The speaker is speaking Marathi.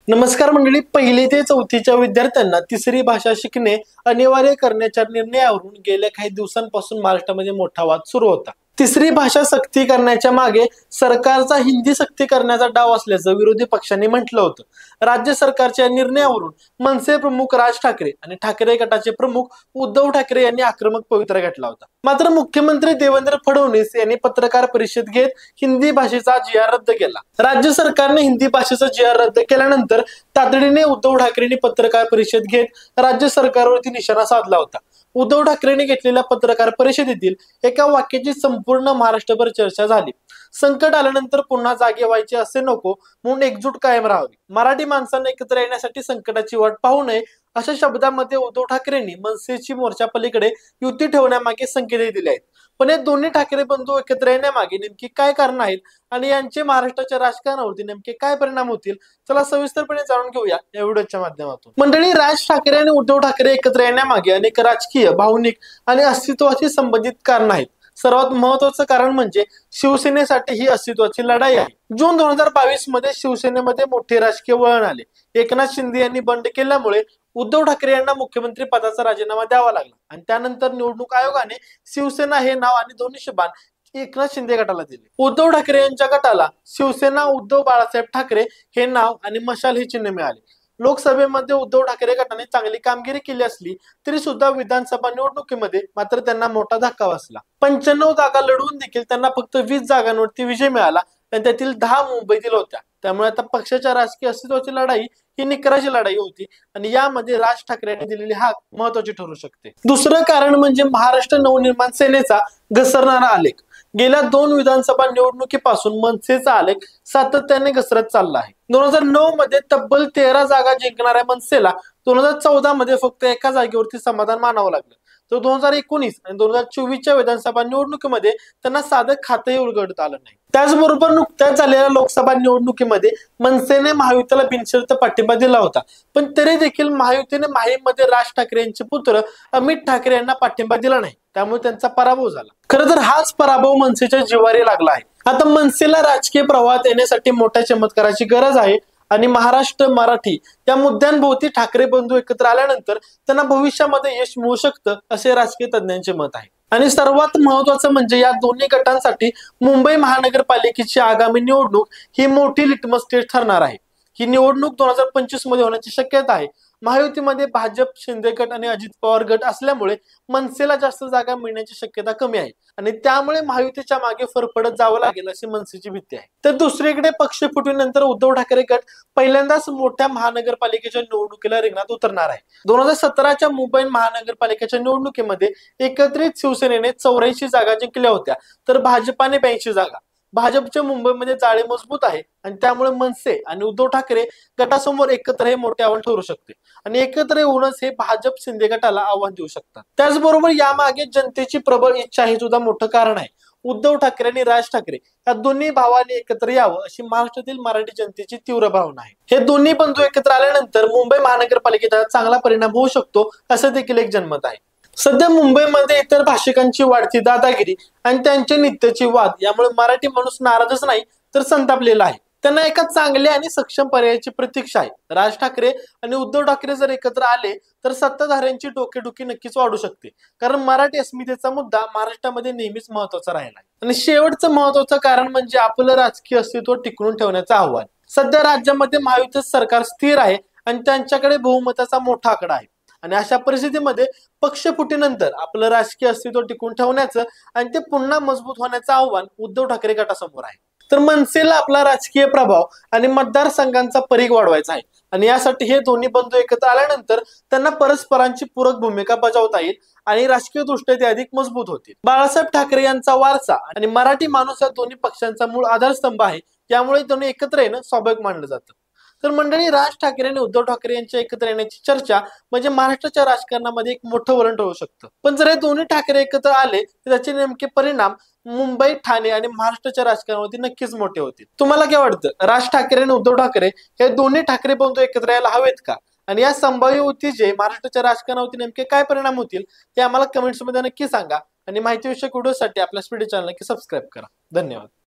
नमस्कार मंडळी, पहिली ते चौथीच्या विद्यार्थ्यांना तिसरी भाषा शिकणे अनिवार्य करण्याच्या निर्णयावरून गेल्या काही दिवसांपासून महाराष्ट्रामध्ये मोठा वाद सुरू होता। तिसरी भाषा सक्ती करण्याच्या मागे सरकारचा हिंदी सक्ती करण्याचा डाव असल्याचं विरोधी पक्षांनी म्हटलं होतं। राज्य सरकारच्या निर्णयावरून मनसे प्रमुख राज ठाकरे आणि ठाकरे गटाचे प्रमुख उद्धव ठाकरे यांनी आक्रमक पवित्रा घातला होता। मात्र मुख्यमंत्री देवेंद्र फडणवीस यांनी पत्रकार परिषद घेत हिंदी भाषेचा जी.आर. रद्द केला। राज्य सरकारने हिंदी भाषेचा जी.आर. रद्द केल्यानंतर तातडीने उद्धव ठाकरेंनी पत्रकार परिषद घेत राज्य सरकारवरती निशाणा साधला होता। उद्धव ठाकरेंनी घेतलेल्या पत्रकार परिषदेतील एका वाक्याची संपूर्ण महाराष्ट्रभर चर्चा झाली। संकट आल्यानंतर पुन्हा जागे व्हायचे असे नको, म्हणून एकजूट कायम राहावी, मराठी माणसांना एकत्र येण्यासाठी संकटाची वाट पाहू नये, अशा शब्दांमध्ये उद्धव ठाकरेंनी मनसेची मोर्चा पलीकडे युती ठेवण्यामागे संकेतही दिले आहेत। पण हे दोन्ही ठाकरे बंधू एकत्र येण्यामागे नेमकी काय कारण आहेत आणि यांचे महाराष्ट्राच्या राजकारणावरती नेमके काय परिणाम होतील, चला सविस्तरपणे जाणून घेऊया या व्हिडिओच्या माध्यमातून। मंडळी, राज ठाकरे आणि उद्धव ठाकरे एकत्र येण्यामागे अनेक राजकीय, भावनिक आणि अस्तित्वाशी संबंधित कारण आहेत। सर्वात महत्त्वाचं कारण म्हणजे शिवसेनेसाठी ही अस्तित्वाची लढाई आहे। जून 2022 मध्ये शिवसेनेमध्ये मोठे राजकीय वळण आले। एकनाथ शिंदे यांनी बंड केल्यामुळे उद्धव ठाकरे यांना मुख्यमंत्री पदाचा राजीनामा द्यावा लागला आणि त्यानंतर निवडणूक आयोगाने शिवसेना हे नाव आणि धनुष्यबाण एकनाथ शिंदे गटाला दिले। उद्धव ठाकरे यांच्या गटाला शिवसेना उद्धव बाळासाहेब ठाकरे हे नाव आणि मशाल हे चिन्ह मिळाले। लोकसभेमध्ये उद्धव ठाकरे गटाने चांगली कामगिरी केली असली तरी सुद्धा विधानसभा निवडणुकीमध्ये मात्र त्यांना मोठा धक्का बसला। 95 जागा लढवून देखील त्यांना फक्त 20 जागांवरती विजय मिळाला आणि त्यातील 10 मुंबईतील होत्या। त्यामुळे आता पक्षाच्या राजकीय अस्तित्वाची लढाई ही निकराची लढाई होती आणि यामध्ये राज ठाकरे यांनी दिलेली हाक महत्त्वाची ठरू शकते। दुसरं कारण म्हणजे महाराष्ट्र नवनिर्माण सेनेचा घसरणारा आलेख। गेल्या 2 विधानसभा निवडणुकीपासून मनसेचा आलेख सातत्याने घसरत चालला आहे। 2009 मध्ये तब्बल 13 जागा जिंकणाऱ्या मनसेला 2014 मध्ये फक्त एका जागेवरती समाधान मानावं लागलं, तर 2019 आणि 2024च्या विधानसभा निवडणुकीमध्ये त्यांना साधं खातंही उलगडता आलं नाही। त्याचबरोबर नुकत्याच झालेल्या लोकसभा निवडणुकीमध्ये मनसेने महायुतीला बिनशर्त पाठिंबा दिला होता, पण तरी देखील महायुतीने माहीममध्ये राज ठाकरे यांचे पुत्र अमित ठाकरे यांना पाठिंबा दिला नाही, त्यामुळे त्यांचा पराभव झाला। खरं तर हाच पराभव मनसेच्या जिव्हारी लागला आहे। आता मनसेला राजकीय प्रवाहात येण्यासाठी मोठ्या चमत्काराची गरज आहे आणि महाराष्ट्र मराठी या मुद्द्यांभोवती ठाकरे बंधू एकत्र आल्यानंतर त्यांना भविष्यामध्ये यश मिळू शकतं, असे राजकीय तज्ञांचे मत आहे। आणि सर्वात महत्त्वाचं म्हणजे या दोन्ही गटांसाठी मुंबई महानगरपालिकेची आगामी निवडणूक ही मोठी लिटमस टेस्ट ठरणार आहे। ही निवडणूक 2025 मध्ये होण्याची शक्यता आहे। महायुतीमध्ये भाजप, शिंदे गट आणि अजित पवार गट असल्यामुळे मनसेला जास्त जागा मिळण्याची शक्यता कमी आहे आणि त्यामुळे महायुतीच्या मागे फरफडत जावं लागेल अशी मनसेची भीती आहे। तर दुसरीकडे पक्षफुटीनंतर उद्धव ठाकरे गट पहिल्यांदाच मोठ्या महानगरपालिकेच्या निवडणुकीला रिंगणात उतरणार आहे। 2017च्या मुंबई महानगरपालिकेच्या निवडणुकीमध्ये एकत्रित शिवसेनेने 84 जागा जिंकल्या होत्या, तर भाजपाने 82 जागा। भाजपच्या मुंबईमध्ये जाळे मजबूत आहे आणि त्यामुळे मनसे आणि उद्धव ठाकरे गटासमोर एकत्र हे मोठे आव्हान ठरू शकते आणि एकत्र येऊनच हे भाजप शिंदे गटाला आव्हान देऊ शकतात। त्याचबरोबर यामागे जनतेची प्रबळ इच्छा हे सुद्धा मोठं कारण आहे। उद्धव ठाकरे आणि राज ठाकरे या दोन्ही भावांनी एकत्र यावं अशी महाराष्ट्रातील मराठी जनतेची तीव्र भावना आहे। हे दोन्ही बंधू एकत्र आल्यानंतर मुंबई महानगरपालिकेचा चांगला परिणाम होऊ शकतो, असं देखील एक जनमत आहे। सध्या मुंबईमध्ये इतर भाषिकांची वाढती दादागिरी आणि त्यांचे नित्याचे वाद यामुळे मराठी माणूस नाराजच नाही तर संतापलेला आहे। त्यांना एका चांगल्या आणि सक्षम पर्यायाची प्रतीक्षा आहे। राज ठाकरे आणि उद्धव ठाकरे जर एकत्र आले तर सत्ताधाऱ्यांची डोकेदुखी नक्कीच वाढू शकते, कारण मराठी अस्मितेचा मुद्दा महाराष्ट्रामध्ये नेहमीच महत्त्वाचा राहिला आहे। आणि शेवटचं महत्त्वाचं कारण म्हणजे आपलं राजकीय अस्तित्व टिकवून ठेवण्याचं आव्हान। सध्या राज्यामध्ये महायुतीचं सरकार स्थिर आहे आणि त्यांच्याकडे बहुमताचा मोठा आकडा आहे आणि अशा परिस्थितीमध्ये पक्षफुटीनंतर आपलं राजकीय अस्तित्व टिकून ठेवण्याचं आणि ते पुन्हा मजबूत होण्याचं आव्हान उद्धव ठाकरे गटासमोर आहे। तर मनसेला आपला राजकीय प्रभाव आणि मतदारसंघांचा परीघ वाढवायचा आहे आणि यासाठी हे दोन्ही बंधू एकत्र आल्यानंतर त्यांना परस्परांची पूरक भूमिका बजावता येईल आणि राजकीय दृष्ट्या ते अधिक मजबूत होतील। बाळासाहेब ठाकरे यांचा वारसा आणि मराठी माणूस या दोन्ही पक्षांचा मूळ आधारस्तंभ आहे, त्यामुळे दोन्ही एकत्र येणं स्वाभाविक मानलं जातं। तर मंडळी, राज ठाकरे आणि उद्धव ठाकरे यांच्या एकत्र येण्याची चर्चा म्हणजे महाराष्ट्राच्या राजकारणामध्ये एक मोठं वळण ठरू शकतं। पण जर हे दोन्ही ठाकरे एकत्र आले तर त्याचे नेमके परिणाम मुंबई, ठाणे आणि महाराष्ट्राच्या राजकारणावरती नक्कीच मोठे होतील। तुम्हाला काय वाटतं, राज ठाकरे आणि उद्धव ठाकरे हे दोन्ही ठाकरे बंधू एकत्र यायला हवेत का? आणि या संभाव्य युतीचे महाराष्ट्राच्या राजकारणावरती नेमके काय परिणाम होतील हे आम्हाला कमेंट्स मध्ये नक्की सांगा आणि माहिती विषयक व्हिडिओसाठी आपल्या स्पीड चॅनल नक्की सबस्क्राईब करा। धन्यवाद।